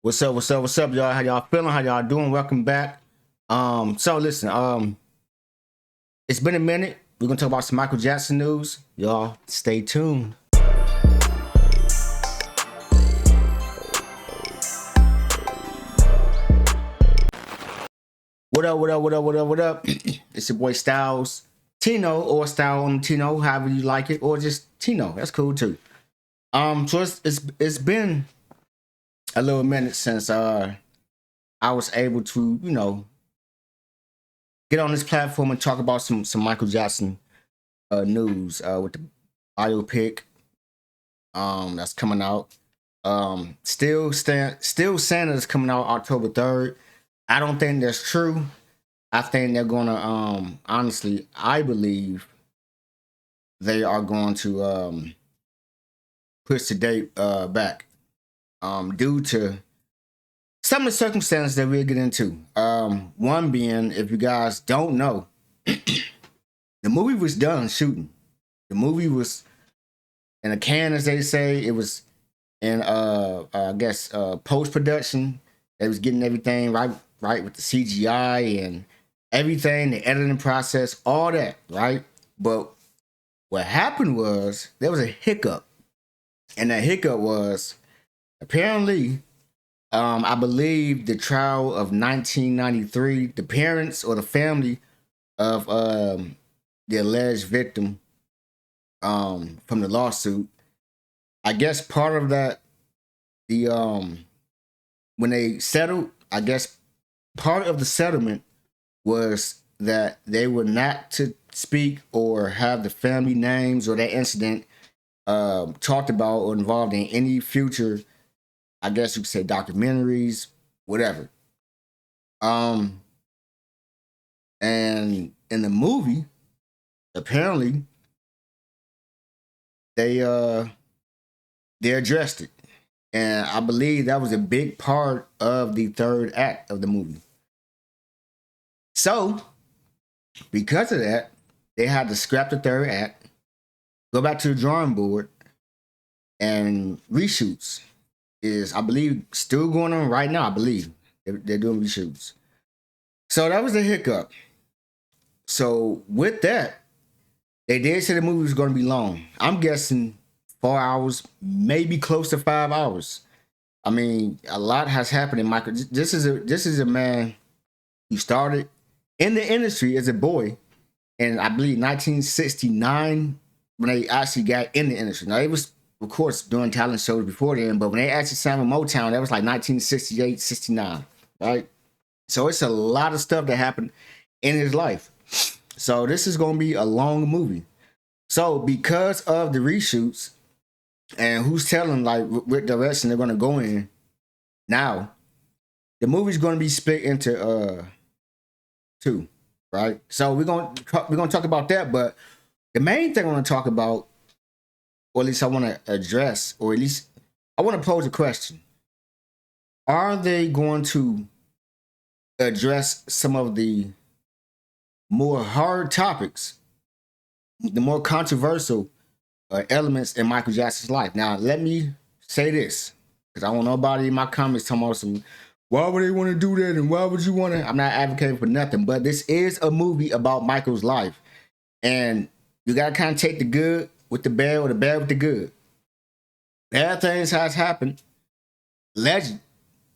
What's up? What's up? What's up, y'all? How y'all feeling? How y'all doing? Welcome back. So listen, it's been a minute. We're gonna talk about some Michael Jackson news. Y'all stay tuned. What up, what up, what up, what up, what up? It's your boy Styles, Tino, or Style on Tino, however you like it, or just Tino. That's cool too. So it's been a little minute since I was able to, get on this platform and talk about some Michael Jackson news with the biopic that's coming out. Still saying it's coming out October 3rd. I don't think that's true. I think they're gonna honestly, I believe they are going to push the date back due to some of the circumstances that we'll get into. One being, if you guys don't know, the movie was done shooting. The movie was in a can, as they say. It was in I guess post production. They was getting everything right with the CGI and everything, the editing process, all that, right? But what happened was there was a hiccup. And that hiccup was apparently I believe the trial of 1993, the parents or the family of the alleged victim from the lawsuit. I guess part of that, the when they settled, I guess part of the settlement was that they were not to speak or have the family names or that incident talked about or involved in any future, I guess you could say, documentaries, whatever. And in the movie, apparently they addressed it. And I believe that was a big part of the third act of the movie. So, because of that, they had to scrap the third act, go back to the drawing board, and reshoots is, I believe, still going on right now. I believe they're doing reshoots. So that was a hiccup. So with that, they did say the movie was going to be long. I'm guessing 4 hours, maybe close to 5 hours. I mean, a lot has happened in Michael. This is a man who started in the industry as a boy, and I believe 1969 when they actually got in the industry. Now it was, of course, doing talent shows before then, but when they actually signed with Motown, that was like 1968, 69, right? So it's a lot of stuff that happened in his life. So this is going to be a long movie. So because of the reshoots and who's telling like what direction they're going to go in now, the movie's going to be split into two, right? So we're going to talk about that, but the main thing I want to talk about, or at least I want to address, or at least I want to pose a question. Are they going to address some of the more hard topics, the more controversial elements in Michael Jackson's life? Now, let me say this, because I want nobody in my comments talking about some, why would they want to do that and why would you want to? I'm not advocating for nothing, but this is a movie about Michael's life. And you got to kind of take the good with the bad or the bad with the good. Bad things has happened. Legend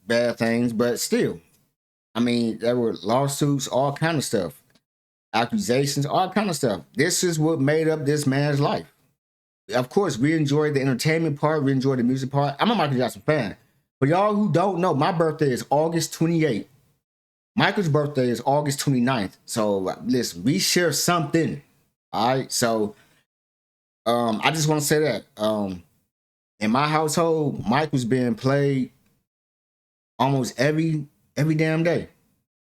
bad things, but still. I mean, there were lawsuits, all kind of stuff. Accusations, all kind of stuff. This is what made up this man's life. Of course, we enjoy the entertainment part. We enjoy the music part. I'm a Michael Jackson fan. For y'all who don't know, my birthday is August 28th. Michael's birthday is August 29th. So listen, we share something. All right. So I just want to say that. In my household, Michael's being played almost every damn day.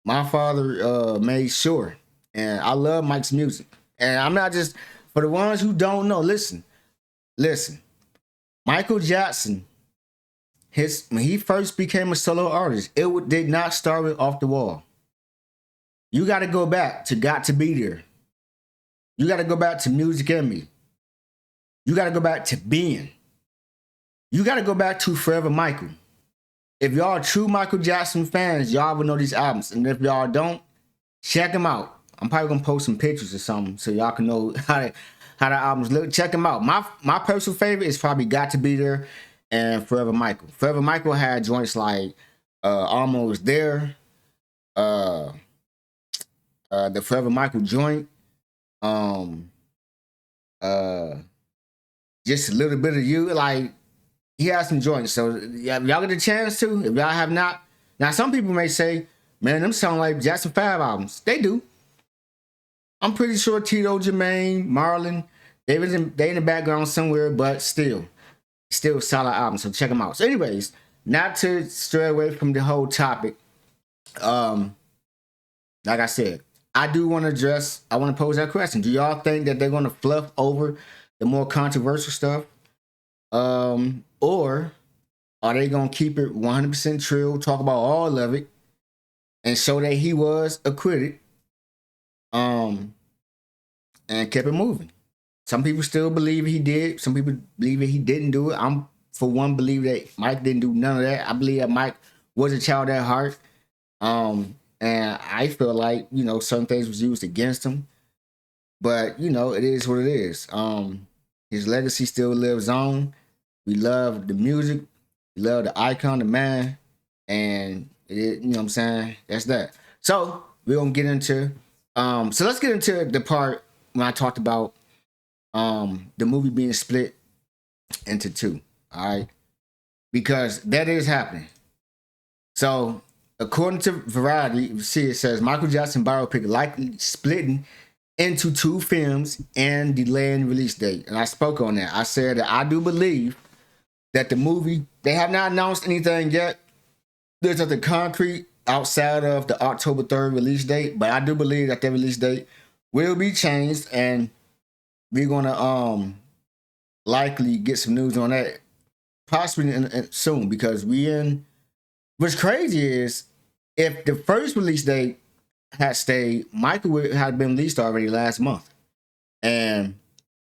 My father made sure. And I love Mike's music. And I'm not just, for the ones who don't know, listen. Michael Jackson, when he first became a solo artist, it did not start with Off the Wall. You got to go back to Got to Be There. You got to go back to Music in Me. You got to go back to Being. You got to go back to Forever Michael. If y'all are true Michael Jackson fans, y'all will know these albums. And if y'all don't, check them out. I'm probably gonna post some pictures or something so y'all can know how the albums look. Check them out. My personal favorite is probably Got to Be There and Forever Michael. Forever Michael had joints like Almost There, uh the Forever Michael joint, um uh just a little bit of you. Like, he has some joints. So yeah, if y'all get a chance to, if y'all have not, now some people may say, man, them sound like Jackson 5 albums. They do. I'm pretty sure Tito, Jermaine, Marlon, they in the background somewhere, but still solid albums. So check them out. So, anyways, not to stray away from the whole topic. Like I said, I do want to address. I want to pose that question. Do y'all think that they're going to fluff over the more controversial stuff, or are they going to keep it 100% true, talk about all of it, and show that he was acquitted? And kept it moving. Some people still believe he did. Some people believe that he didn't do it. I'm, for one, believe that Mike didn't do none of that. I believe that Mike was a child at heart. And I feel like, certain things was used against him. But, it is what it is. His legacy still lives on. We love the music. We love the icon, the man. And, you know what I'm saying? That's that. So, we're going to get into... so let's get into the part when I talked about the movie being split into two. All right, because that is happening. So, according to Variety, you see it says Michael Jackson biopic likely splitting into two films and delaying release date. And I spoke on that. I said that I do believe that the movie, they have not announced anything yet. There's nothing concrete outside of the October 3rd release date, but I do believe that the release date will be changed, and we're gonna likely get some news on that possibly soon, because what's crazy is, if the first release date had stayed, Michael had been released already last month, and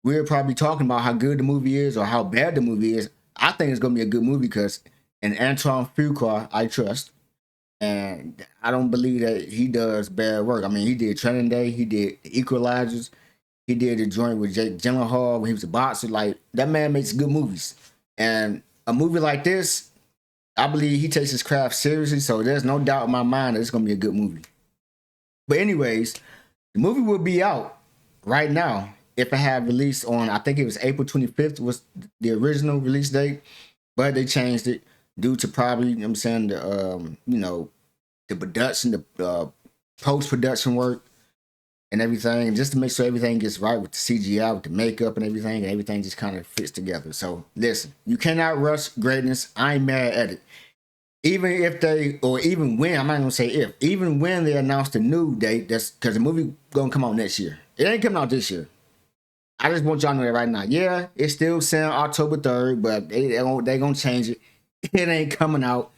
we're probably talking about how good the movie is or how bad the movie is. I think it's gonna be a good movie because in Antoine Fuqua I trust. And I don't believe that he does bad work. I mean, he did Training Day, he did The Equalizers, he did the joint with Jake Gyllenhaal when he was a boxer. Like, that man makes good movies. And a movie like this, I believe he takes his craft seriously, so there's no doubt in my mind that it's going to be a good movie. But anyways, the movie will be out right now if it had released on, I think it was April 25th was the original release date, but they changed it due to probably, I'm saying, the production, the post-production work and everything, just to make sure everything gets right with the CGI, with the makeup and everything just kind of fits together. So listen, you cannot rush greatness. I ain't mad at it. Even if they, or even when, I'm not gonna say if, even when they announce the new date, that's because the movie gonna come out next year. It ain't coming out this year. I just want y'all to know that right now. Yeah, it's still saying October 3rd, but they gonna change it. It ain't coming out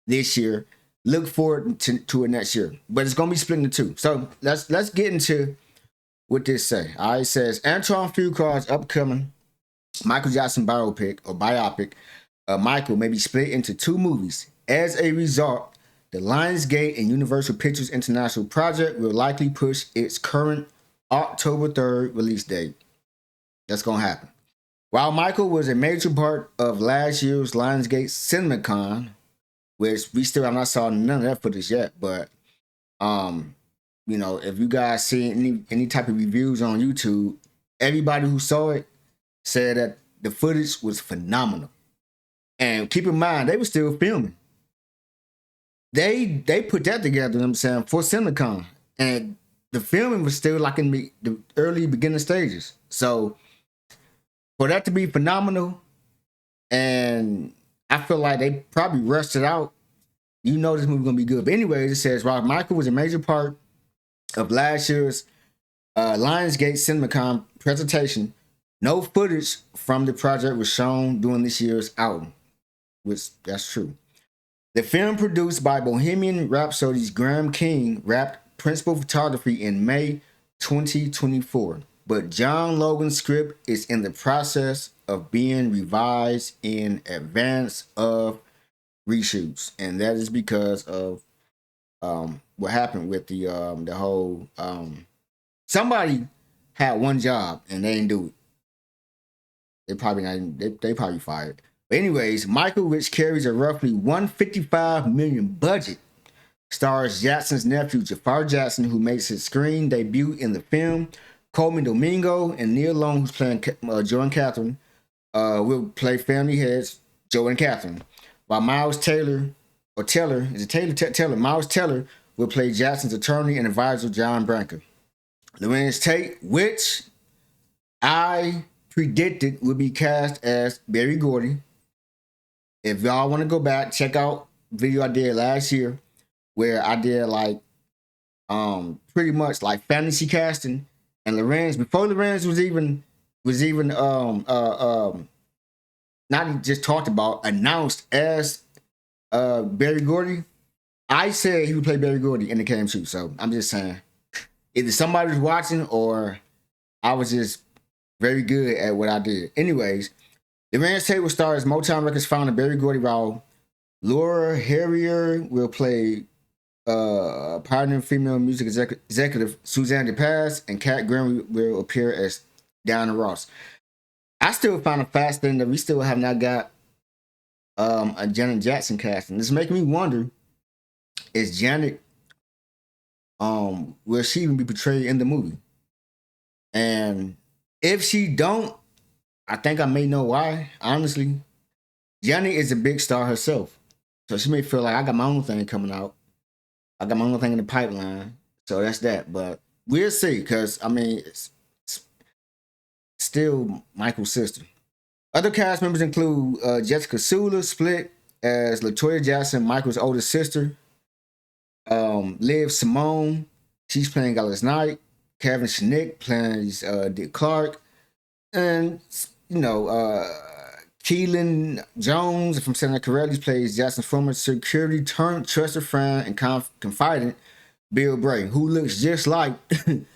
this year. Look forward to it next year. But it's gonna be split into two. So let's get into what this say. All right, it says Antoine Fuqua's upcoming Michael Jackson biopic, Michael, may be split into two movies. As a result, the Lionsgate and Universal Pictures International project will likely push its current October 3rd release date. That's gonna happen. While Michael was a major part of last year's Lionsgate CinemaCon, which we still have not saw none of that footage yet, but if you guys see any type of reviews on YouTube, everybody who saw it said that the footage was phenomenal. And keep in mind, they were still filming. They put that together, you know what I'm saying, for CinemaCon. And the filming was still like in the early beginning stages. So for that to be phenomenal, and I feel like they probably rushed it out, this movie gonna be good. But anyways, it says while Michael was a major part of last year's Lionsgate CinemaCon presentation, no footage from the project was shown during this year's outing, which that's true. The film, produced by Bohemian Rhapsody's Graham King, wrapped principal photography in May 2024. But John Logan's script is in the process of being revised in advance of reshoots, and that is because of what happened with the whole somebody had one job and they didn't do it. They probably not. They probably fired. But anyways, Michael, which carries a roughly 155 million budget, stars Jackson's nephew Jaafar Jackson, who makes his screen debut in the film. Coleman Domingo and Neil Long, who's playing Joe and Catherine, will play family heads Joe and Catherine, while Miles Taylor or Teller is it Taylor? Miles Teller will play Jackson's attorney and advisor John Branca. Lorenz Tate, which I predicted would be cast as Berry Gordy. If y'all want to go back, check out video I did last year where I did like pretty much like fantasy casting, and Lorenz, before Lorenz was even not just talked about, announced as Berry Gordy. I said he would play Berry Gordy, and it came true. So I'm just saying, either somebody was watching or I was just very good at what I did. Anyways, Lorenz Tate will star as Motown Records founder Berry Gordy, while Laura Harrier will play pioneering female music executive Suzanne DePaz, and Kat Graham will appear as Diana Ross. I still find it fascinating that we still have not got a Janet Jackson casting. This is making me wonder: is Janet will she even be portrayed in the movie? And if she don't, I think I may know why. Honestly, Janet is a big star herself, so she may feel like I got my own thing coming out. I got my own thing in the pipeline, so that's that. But we'll see, because I mean, it's still Michael's sister. Other cast members include Jessica Sula, split as Latoya Jackson, Michael's older sister. Liv Simone, she's playing Gladys Knight. Kevin Shinick plays Dick Clark. And, you know, Keelan Jones from Santa Corelli plays Jackson's former security turned trusted friend and confidant, Bill Bray, who looks just like he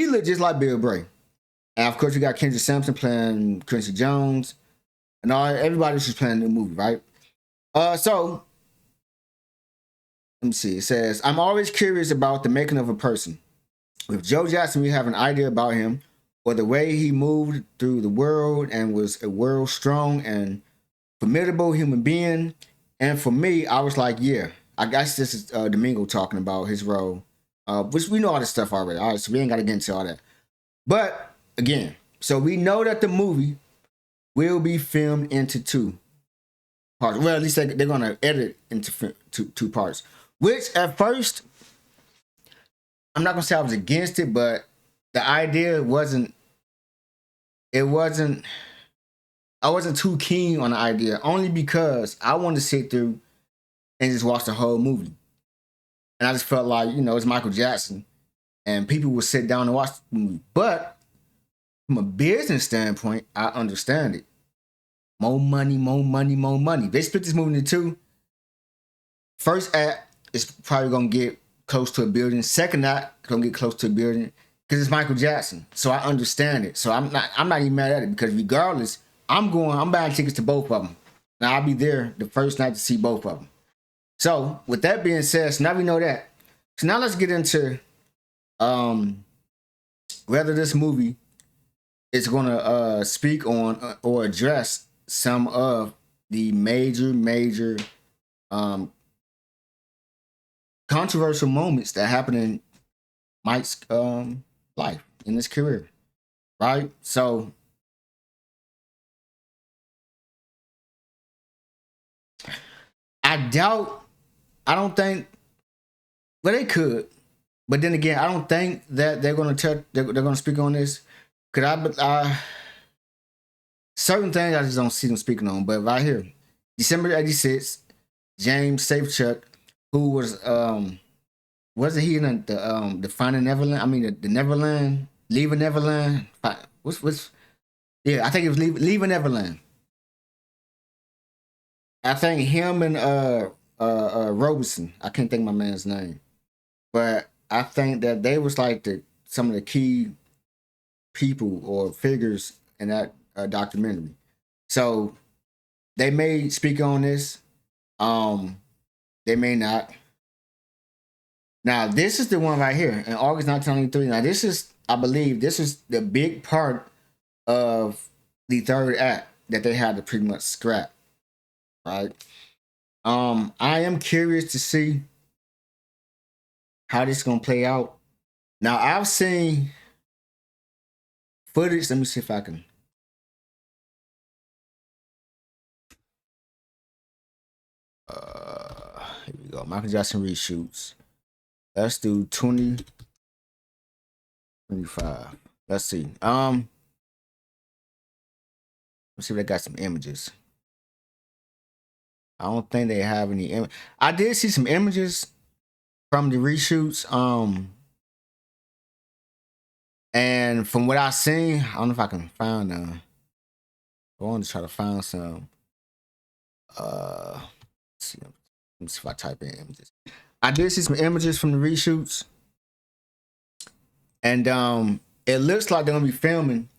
looked just like Bill Bray. And of course, you got Kendra Sampson playing Quincy Jones, and everybody who's playing the movie, right? So let me see. It says, I'm always curious about the making of a person. With Joe Jackson, we have an idea about him, or the way he moved through the world and was a world strong and formidable human being. And for me, I was like, yeah, I guess this is Domingo talking about his role, which we know all this stuff already. All right, so we ain't got to get into all that. But again, so we know that the movie will be filmed into two parts. Well, at least they're going to edit into two parts. Which at first, I'm not going to say I was against it, but the idea wasn't, I wasn't too keen on the idea, only because I wanted to sit through and just watch the whole movie. And I just felt like, you know, it's Michael Jackson and people would sit down and watch the movie. But from a business standpoint, I understand it. More money, more money, more money. They split this movie into two. First act is probably going to get close to $1 billion. Second act going to get close to $1 billion because it's Michael Jackson. So I understand it. So I'm not even mad at it, because regardless, I'm buying tickets to both of them. Now I'll be there the first night to see both of them. So with that being said, so now we know that. So now let's get into whether this movie is going to speak on or address some of the major controversial moments that happened in Mike's life, in his career, right? So I don't think, well, they could, but then again, I don't think that they're going to speak on this. Could I certain things I just don't see them speaking on, but right here, December 86, James Safechuck, who was wasn't he in the Finding Neverland? I mean the Neverland, Leaving Neverland. What's yeah, I think it was Leaving Neverland. I think him and Robeson. I can't think of my man's name, but I think that they was like some of the key people or figures in that documentary. So They may speak on this. They may not. Now, this is the one right here in August 1993. Now, this is, I believe, this is the big part of the third act that they had to pretty much scrap, right? I am curious to see how this is gonna play out. Now, I've seen footage. Let me see if I can. Here we go. Michael Jackson reshoots. Let's do 2025. Let's see. Let's see if they got some images. I don't think they have any. I did see some images from the reshoots. And from what I've seen, I don't know if I can find. I want to try to find some. Let's see. Let me see if I type in images. I did see some images from the reshoots, and it looks like they're gonna be filming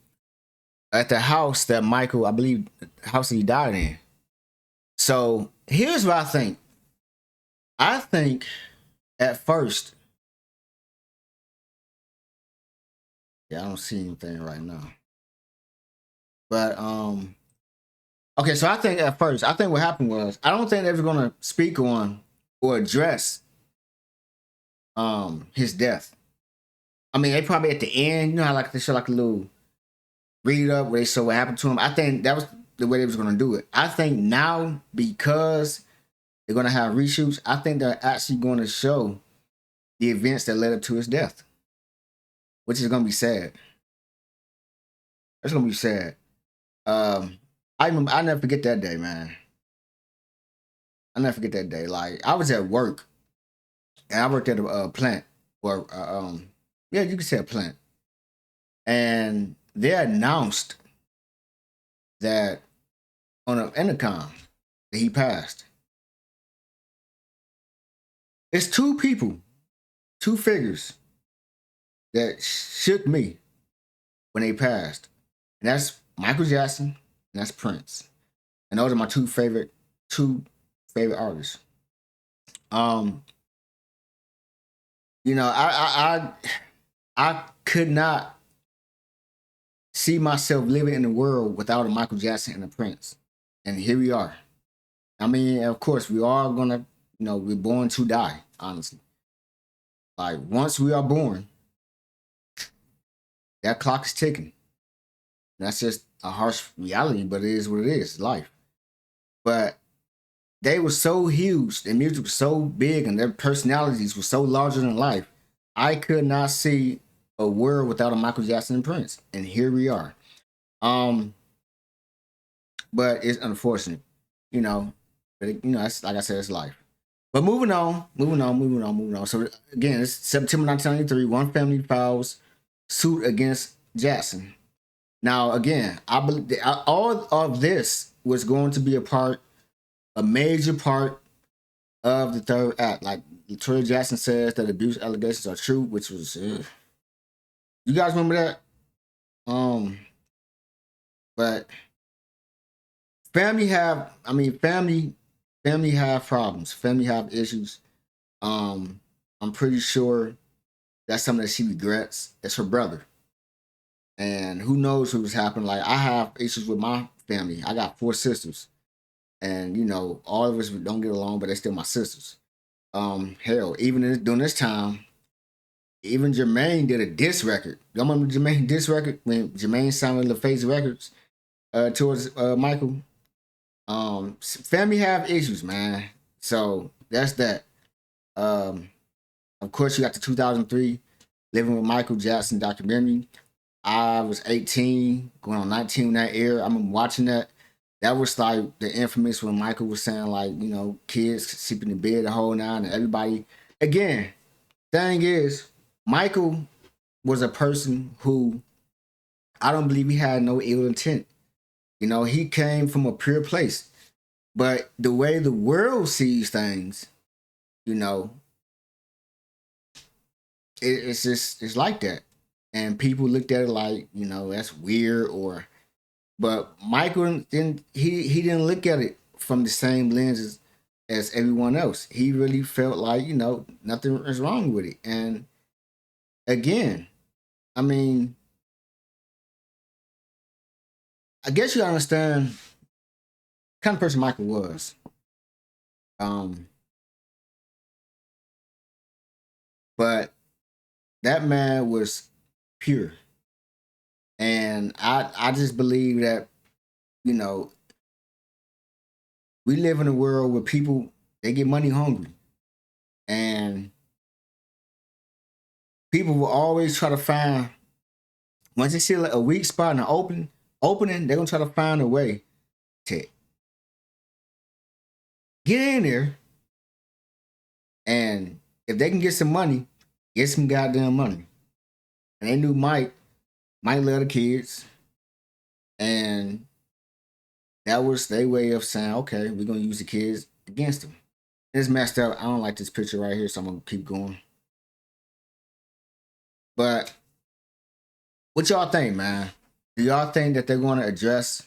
at the house that Michael, I believe, the house that he died in. So here's what I think. I think at first, yeah, I don't see anything right now. But okay, so I think at first, I think what happened was I don't think they were gonna speak on or address his death. I mean, they probably at the end, you know how like they show like a little read up where they show what happened to him. I think that was the way they was gonna do it. I think now because they're gonna have reshoots, I think they're actually gonna show the events that led up to his death, which is gonna be sad. It's gonna be sad. I never forget that day, man. I never forget that day. Like I was at work, and I worked at a plant, or yeah, you could say a plant, and they announced that on an intercom that he passed. It's two people, two figures that shook me when they passed, and that's Michael Jackson and that's Prince, and those are my two favorite artists. Um, you know, I could not see myself living in the world without a Michael Jackson and a Prince, and here we are. I mean, of course, we are gonna, you know, we're born to die. Honestly, like once we are born, that clock is ticking. That's just a harsh reality, but it is what it is. Life. But they were so huge, their music was so big, and their personalities were so larger than life. I could not see a world without a Michael Jackson and Prince, and here we are. Um, but it's unfortunate, you know. But you know, it's, like I said, it's life. But moving on. So again, it's September 1993. One family files suit against Jackson. Now, again, I believe all of this was going to be a major part of the third act. Like Latoya Jackson says that abuse allegations are true, which was you guys remember that? But family have problems. Family have issues. I'm pretty sure that's something that she regrets. It's her brother. And who knows what was happening. Like I have issues with my family. I got 4 sisters. And you know, all of us don't get along, but they're still my sisters. Hell, even during this time, even Jermaine did a diss record. Y'all remember Jermaine diss record when Jermaine signed with LaFace Records towards Michael? Family have issues, man. So that's that. Of course, you got the 2003 Living with Michael Jackson documentary. I was 18, going on 19 in that era. I remember watching that. That was like the infamous when Michael was saying, like, you know, kids sleeping in bed the whole night and everybody. Again, thing is, Michael was a person who I don't believe he had no ill intent. You know, he came from a pure place. But the way the world sees things, you know, it's like that. And people looked at it like, you know, that's weird but Michael didn't look at it from the same lenses as everyone else. He really felt like, nothing is wrong with it. And again, I mean, I guess you understand the kind of person Michael was. Um, but that man was pure. And I just believe that, you know, we live in a world where people, they get money hungry. And people will always try to find, once they see like a weak spot in an opening, they're gonna try to find a way to get in there. And if they can get some money, get some goddamn money. And they knew Mike love the kids. And that was their way of saying, okay, we're gonna use the kids against them. It's messed up. I don't like this picture right here, so I'm gonna keep going. But what y'all think, man? Do y'all think that they're gonna address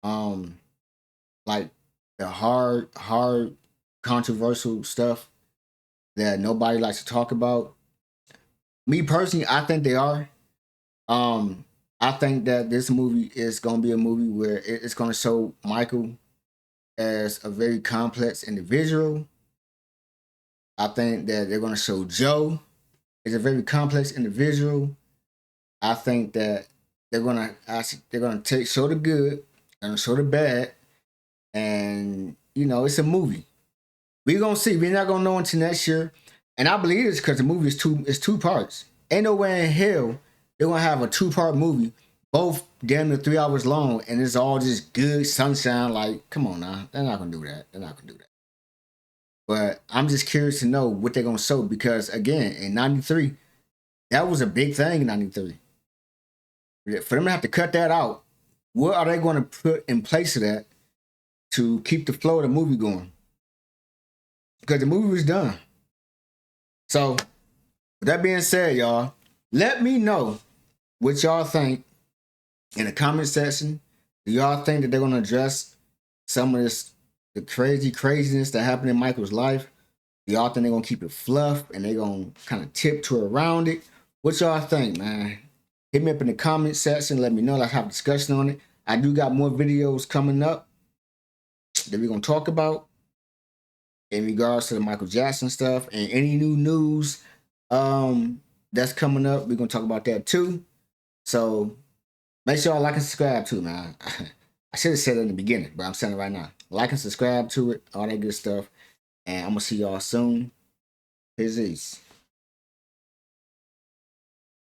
like the hard, controversial stuff that nobody likes to talk about? Me personally, I think they are. I think that this movie is gonna be a movie where it's gonna show Michael as a very complex individual. I think that they're gonna show Joe as a very complex individual. I think that they're gonna show the good and show the bad, and it's a movie. We're gonna see. We're not gonna know until next year, and I believe it's because the movie is two parts. Ain't no way in hell they're gonna have a 2-part movie, both damn near 3 hours long, and it's all just good sunshine. Like, come on now, they're not gonna do that. They're not gonna do that. But I'm just curious to know what they're gonna show, because again, in '93, that was a big thing in '93. For them to have to cut that out, what are they going to put in place of that to keep the flow of the movie going? Because the movie was done. So, with that being said, y'all, let me know what y'all think in the comment section. Do y'all think that they're going to address some of the craziness that happened in Michael's life? Do y'all think they're going to keep it fluff and they're going to kind of tiptoe around it? What y'all think, man? Hit me up in the comment section. Let me know. Let's have a discussion on it. I do got more videos coming up that we're going to talk about in regards to the Michael Jackson stuff, and any new news that's coming up. We're going to talk about that too. So make sure y'all like and subscribe too, man. I should have said it in the beginning, but I'm saying it right now. Like and subscribe to it, all that good stuff. And I'm going to see y'all soon. Peace.